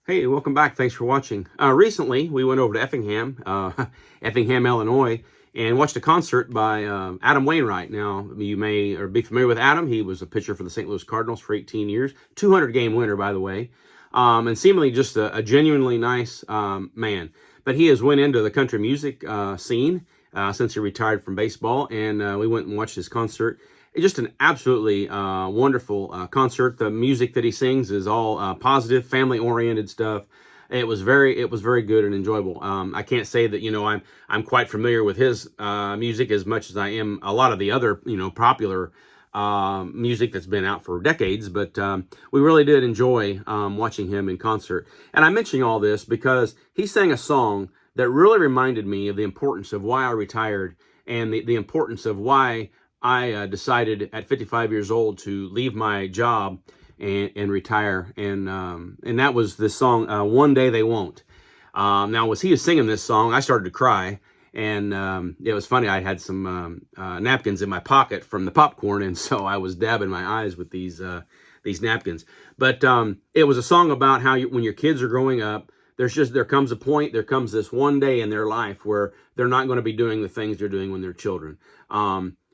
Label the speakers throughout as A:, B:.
A: Hey, welcome back. Thanks for watching. Recently, we went over to Effingham, Effingham, Illinois, and watched a concert by Adam Wainwright. Now, you may or be familiar with Adam. He was a pitcher for the St. Louis Cardinals for 18 years, 200-game winner, by the way, and seemingly just a genuinely nice man. But he has went into the country music scene since he retired from baseball, and we went and watched his concert. It's just an absolutely wonderful concert. The music that he sings is all positive, family-oriented stuff. It was very good and enjoyable. I can't say that I'm quite familiar with his music as much as I am a lot of the other popular music that's been out for decades, but we really did enjoy watching him in concert. And I'm mentioning all this because he sang a song that really reminded me of the importance of why I retired and the importance of why I decided at 55 years old to leave my job and retire. And that was this song, One Day They Won't. Now, as he was singing this song, I started to cry. And it was funny, I had some napkins in my pocket from the popcorn, and so I was dabbing my eyes with these napkins. But it was a song about how when your kids are growing up, there comes a point, there comes this one day in their life where they're not going to be doing the things they're doing when they're children.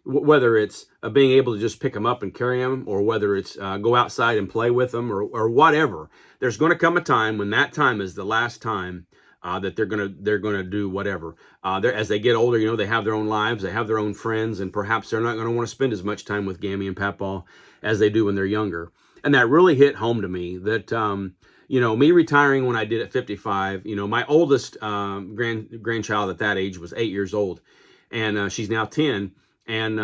A: Whether it's being able to just pick them up and carry them, or whether it's go outside and play with them, or whatever. There's going to come a time when that time is the last time that they're gonna do whatever. As they get older, they have their own lives, they have their own friends, and perhaps they're not going to want to spend as much time with Gammy and Papaw as they do when they're younger. And that really hit home to me that me retiring when I did at 55. My oldest grandchild at that age was 8 years old, and she's now 10. And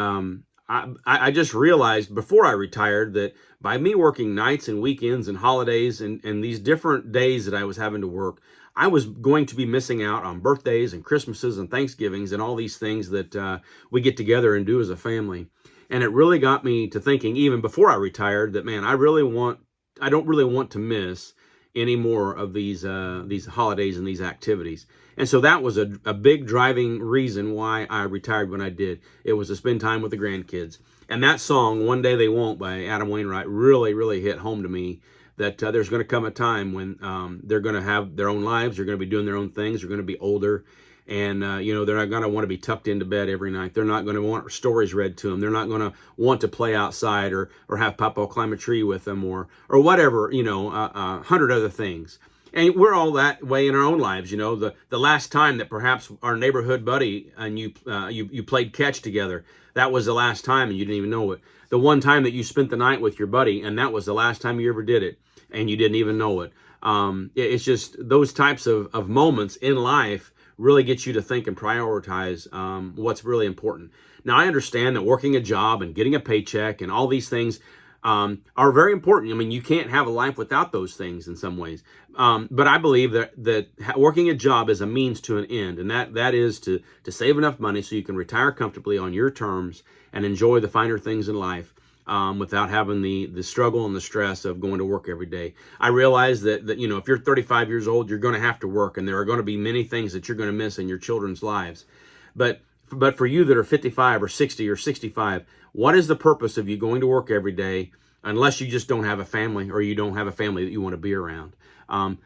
A: I just realized before I retired that by me working nights and weekends and holidays and these different days that I was having to work, I was going to be missing out on birthdays and Christmases and Thanksgivings and all these things that we get together and do as a family. And it really got me to thinking, even before I retired, that, man, I don't really want to miss any more of these holidays and these activities. And so that was a big driving reason why I retired when I did. It was to spend time with the grandkids. And that song, One Day They Won't, by Adam Wainwright, really, really hit home to me that there's going to come a time when they're going to have their own lives, they're going to be doing their own things, they're going to be older, and they're not going to want to be tucked into bed every night. They're not going to want stories read to them. They're not going to want to play outside or have Papa climb a tree with them or whatever, 100 other things. And we're all that way in our own lives. The last time that perhaps our neighborhood buddy and you played catch together, that was the last time, and you didn't even know it. The one time that you spent the night with your buddy, and that was the last time you ever did it, and you didn't even know it. It's just those types of moments in life really get you to think and prioritize what's really important. Now, I understand that working a job and getting a paycheck and all these things are very important. I mean, you can't have a life without those things in some ways. But I believe that working a job is a means to an end, and that is to save enough money so you can retire comfortably on your terms and enjoy the finer things in life without having the struggle and the stress of going to work every day. I realize that if you're 35 years old, you're going to have to work, and there are going to be many things that you're going to miss in your children's lives. But for you that are 55 or 60 or 65, what is the purpose of you going to work every day unless you just don't have a family, or you don't have a family that you want to be around?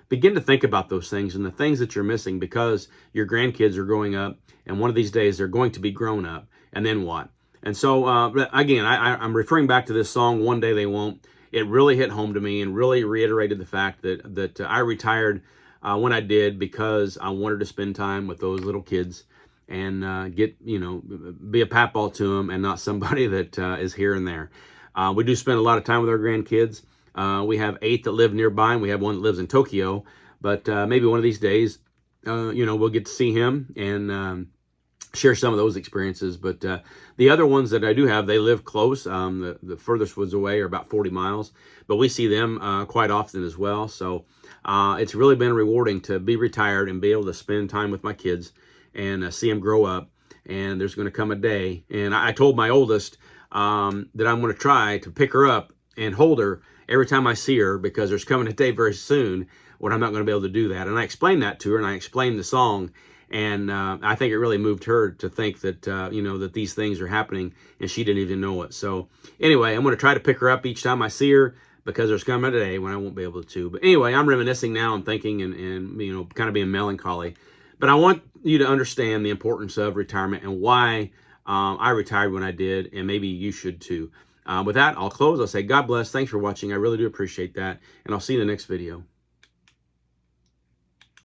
A: Begin to think about those things and the things that you're missing because your grandkids are growing up, and one of these days they're going to be grown up, and then what? And so, again, I'm referring back to this song, One Day They Won't. It really hit home to me and really reiterated the fact that I retired when I did because I wanted to spend time with those little kids and be a papball to them and not somebody that is here and there. We do spend a lot of time with our grandkids. We have 8 that live nearby, and we have one that lives in Tokyo. But maybe one of these days, we'll get to see him and share some of those experiences. But the other ones that I do have, they live close. The furthest ones away are about 40 miles, but we see them quite often as well. So it's really been rewarding to be retired and be able to spend time with my kids and see them grow up. And there's going to come a day, and I told my oldest that I'm going to try to pick her up and hold her every time I see her, because there's coming a day very soon when I'm not going to be able to do that. And I explained that to her, and I explained the song, and I think it really moved her to think that that these things are happening, and she didn't even know it. So anyway, I'm going to try to pick her up each time I see her, because there's coming a day when I won't be able to. But anyway, I'm reminiscing now and thinking and you know, kind of being melancholy. But I want you to understand the importance of retirement and why I retired when I did, and maybe you should too. With that, I'll close. I'll say God bless. Thanks for watching. I really do appreciate that, and I'll see you in the next video.